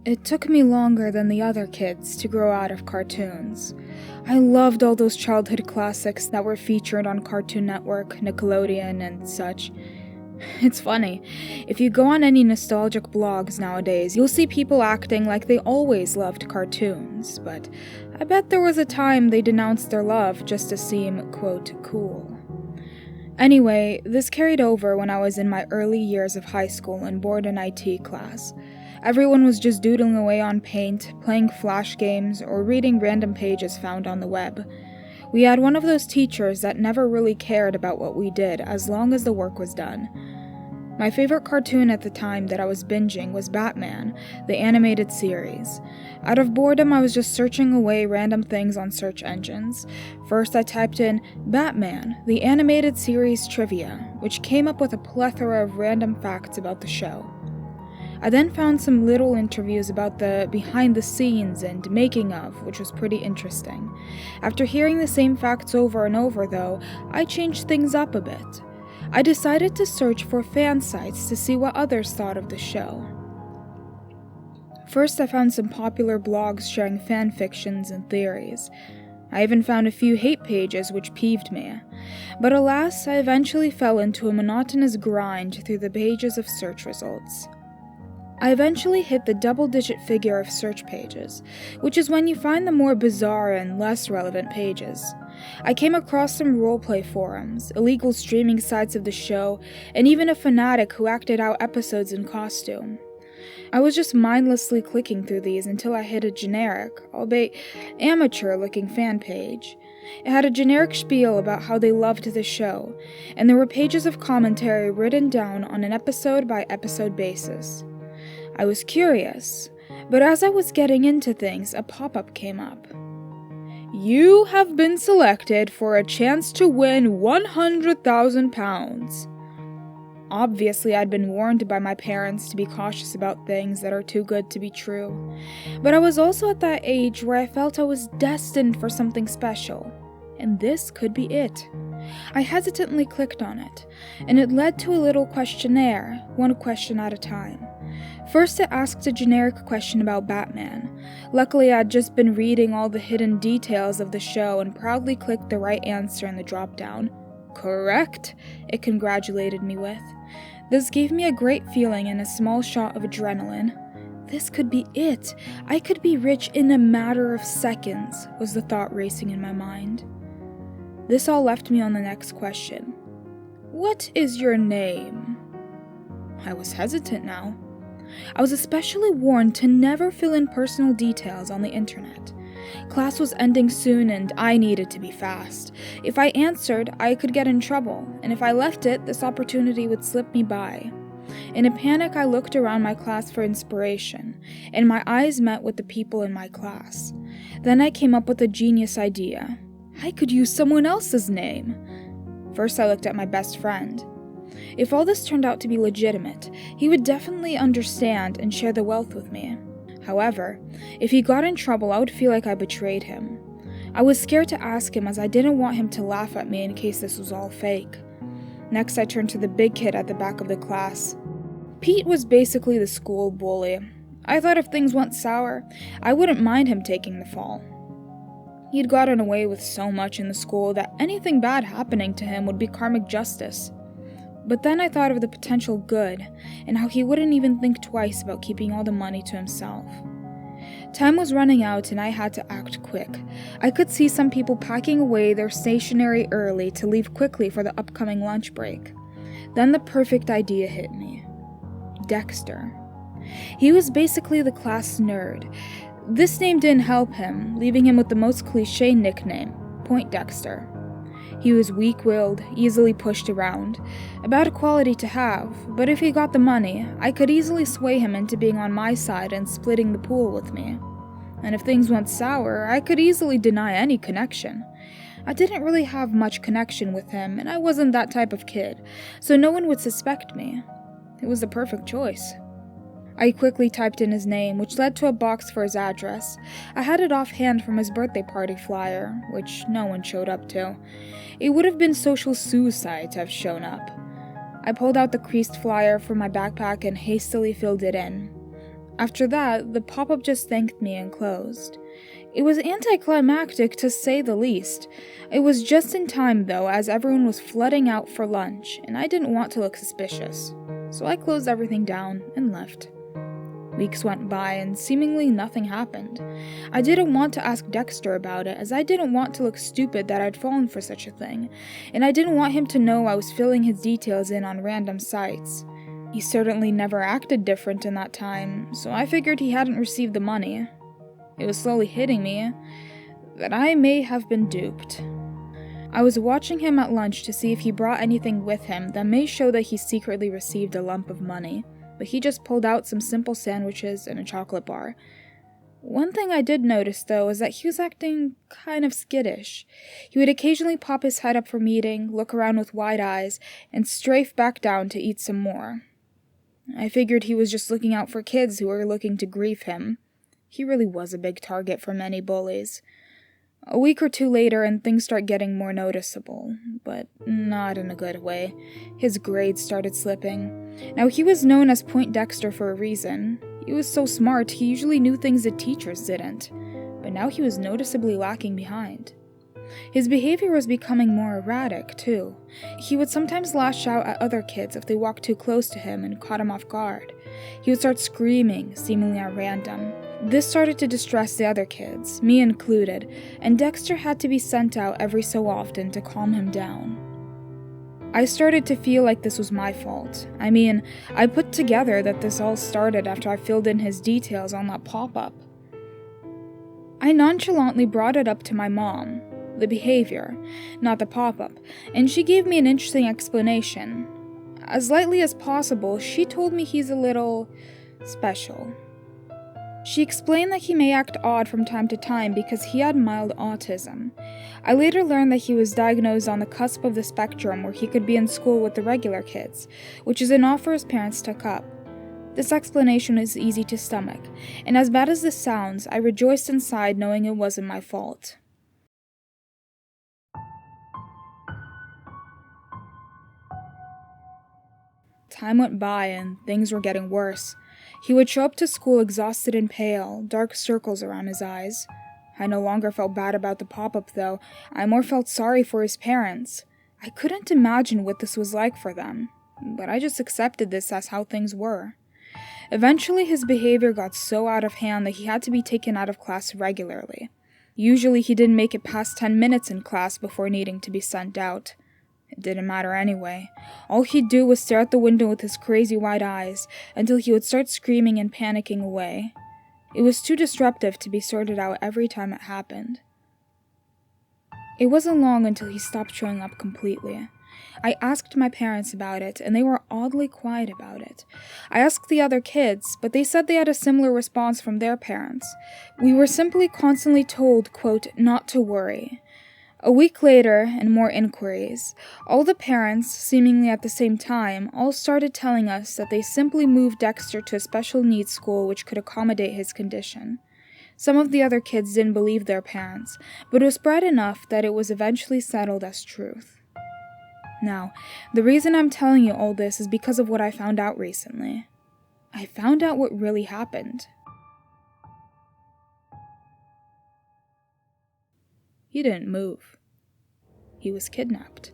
It took me longer than the other kids to grow out of cartoons. I loved all those childhood classics that were featured on Cartoon Network, Nickelodeon, and such. It's funny, if you go on any nostalgic blogs nowadays, you'll see people acting like they always loved cartoons, but I bet there was a time they denounced their love just to seem, quote, cool. Anyway, this carried over when I was in my early years of high school and bored an IT class. Everyone was just doodling away on Paint, playing Flash games, or reading random pages found on the web. We had one of those teachers that never really cared about what we did as long as the work was done. My favorite cartoon at the time that I was binging was Batman, the animated series. Out of boredom, I was just searching away random things on search engines. First, I typed in Batman, the animated series trivia, which came up with a plethora of random facts about the show. I then found some little interviews about the behind the scenes and making of, which was pretty interesting. After hearing the same facts over and over, though, I changed things up a bit. I decided to search for fan sites to see what others thought of the show. First, I found some popular blogs sharing fan fictions and theories. I even found a few hate pages which peeved me. But alas, I eventually fell into a monotonous grind through the pages of search results. I eventually hit the double-digit figure of search pages, which is when you find the more bizarre and less relevant pages. I came across some roleplay forums, illegal streaming sites of the show, and even a fanatic who acted out episodes in costume. I was just mindlessly clicking through these until I hit a generic, albeit amateur-looking fan page. It had a generic spiel about how they loved the show, and there were pages of commentary written down on an episode-by-episode basis. I was curious, but as I was getting into things, a pop-up came up. You have been selected for a chance to win £100,000. Obviously, I'd been warned by my parents to be cautious about things that are too good to be true, but I was also at that age where I felt I was destined for something special, and this could be it. I hesitantly clicked on it, and it led to a little questionnaire, one question at a time. First, it asked a generic question about Batman. Luckily, I'd just been reading all the hidden details of the show and proudly clicked the right answer in the drop-down. Correct, it congratulated me with. This gave me a great feeling and a small shot of adrenaline. This could be it. I could be rich in a matter of seconds, was the thought racing in my mind. This all left me on the next question. What is your name? I was hesitant now. I was especially warned to never fill in personal details on the internet. Class was ending soon and I needed to be fast. If I answered, I could get in trouble, and if I left it, this opportunity would slip me by. In a panic, I looked around my class for inspiration, and my eyes met with the people in my class. Then I came up with a genius idea. I could use someone else's name. First, I looked at my best friend. If all this turned out to be legitimate, he would definitely understand and share the wealth with me. However, if he got in trouble, I would feel like I betrayed him. I was scared to ask him as I didn't want him to laugh at me in case this was all fake. Next, I turned to the big kid at the back of the class. Pete was basically the school bully. I thought if things went sour, I wouldn't mind him taking the fall. He'd gotten away with so much in the school that anything bad happening to him would be karmic justice. But then I thought of the potential good, and how he wouldn't even think twice about keeping all the money to himself. Time was running out and I had to act quick. I could see some people packing away their stationery early to leave quickly for the upcoming lunch break. Then the perfect idea hit me. Dexter. He was basically the class nerd. This name didn't help him, leaving him with the most cliché nickname, Point Dexter. He was weak-willed, easily pushed around. A bad quality to have, but if he got the money, I could easily sway him into being on my side and splitting the pool with me. And if things went sour, I could easily deny any connection. I didn't really have much connection with him, and I wasn't that type of kid, so no one would suspect me. It was the perfect choice. I quickly typed in his name, which led to a box for his address. I had it offhand from his birthday party flyer, which no one showed up to. It would have been social suicide to have shown up. I pulled out the creased flyer from my backpack and hastily filled it in. After that, the pop-up just thanked me and closed. It was anticlimactic to say the least. It was just in time though, as everyone was flooding out for lunch, and I didn't want to look suspicious. So I closed everything down and left. Weeks went by and seemingly nothing happened. I didn't want to ask Dexter about it, as I didn't want to look stupid that I'd fallen for such a thing, and I didn't want him to know I was filling his details in on random sites. He certainly never acted different in that time, so I figured he hadn't received the money. It was slowly hitting me that I may have been duped. I was watching him at lunch to see if he brought anything with him that may show that he secretly received a lump of money, but he just pulled out some simple sandwiches and a chocolate bar. One thing I did notice, though, is that he was acting kind of skittish. He would occasionally pop his head up from eating, look around with wide eyes, and strafe back down to eat some more. I figured he was just looking out for kids who were looking to grief him. He really was a big target for many bullies. A week or two later, and things start getting more noticeable, but not in a good way. His grades started slipping. Now, he was known as Point Dexter for a reason. He was so smart, he usually knew things that teachers didn't. But now he was noticeably lacking behind. His behavior was becoming more erratic, too. He would sometimes lash out at other kids if they walked too close to him and caught him off guard. He would start screaming, seemingly at random. This started to distress the other kids, me included, and Dexter had to be sent out every so often to calm him down. I started to feel like this was my fault. I put together that this all started after I filled in his details on that pop-up. I nonchalantly brought it up to my mom, the behavior, not the pop-up, and she gave me an interesting explanation. As lightly as possible, she told me he's a little special. She explained that he may act odd from time to time because he had mild autism. I later learned that he was diagnosed on the cusp of the spectrum where he could be in school with the regular kids, which is an offer his parents took up. This explanation is easy to stomach, and as bad as this sounds, I rejoiced inside knowing it wasn't my fault. Time went by and things were getting worse. He would show up to school exhausted and pale, dark circles around his eyes. I no longer felt bad about the pop-up, though. I more felt sorry for his parents. I couldn't imagine what this was like for them, but I just accepted this as how things were. Eventually, his behavior got so out of hand that he had to be taken out of class regularly. Usually, he didn't make it past 10 minutes in class before needing to be sent out. It didn't matter anyway. All he'd do was stare out the window with his crazy wide eyes until he would start screaming and panicking away. It was too disruptive to be sorted out every time it happened. It wasn't long until he stopped showing up completely. I asked my parents about it, and they were oddly quiet about it. I asked the other kids, but they said they had a similar response from their parents. We were simply constantly told, quote, not to worry. A week later, and more inquiries, all the parents, seemingly at the same time, all started telling us that they simply moved Dexter to a special needs school which could accommodate his condition. Some of the other kids didn't believe their parents, but it was spread enough that it was eventually settled as truth. Now, the reason I'm telling you all this is because of what I found out recently. I found out what really happened. He didn't move. He was kidnapped.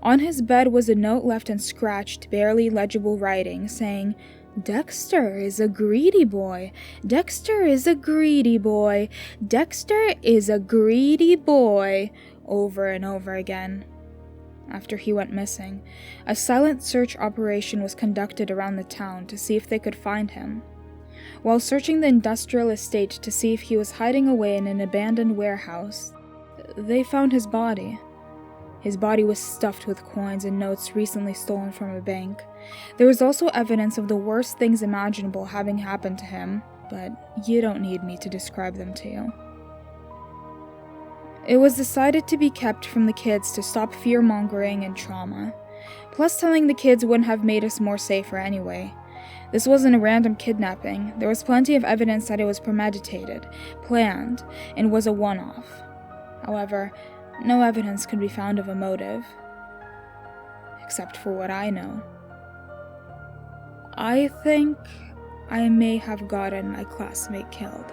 On his bed was a note left in scratched, barely legible writing saying, "Dexter is a greedy boy. Dexter is a greedy boy. Dexter is a greedy boy," over and over again. After he went missing, a silent search operation was conducted around the town to see if they could find him. While searching the industrial estate to see if he was hiding away in an abandoned warehouse, they found his body. His body was stuffed with coins and notes recently stolen from a bank. There was also evidence of the worst things imaginable having happened to him, but you don't need me to describe them to you. It was decided to be kept from the kids to stop fear-mongering and trauma. Plus, telling the kids wouldn't have made us more safer anyway. This wasn't a random kidnapping. There was plenty of evidence that it was premeditated, planned, and was a one-off. However, no evidence could be found of a motive. Except for what I know. I think I may have gotten my classmate killed.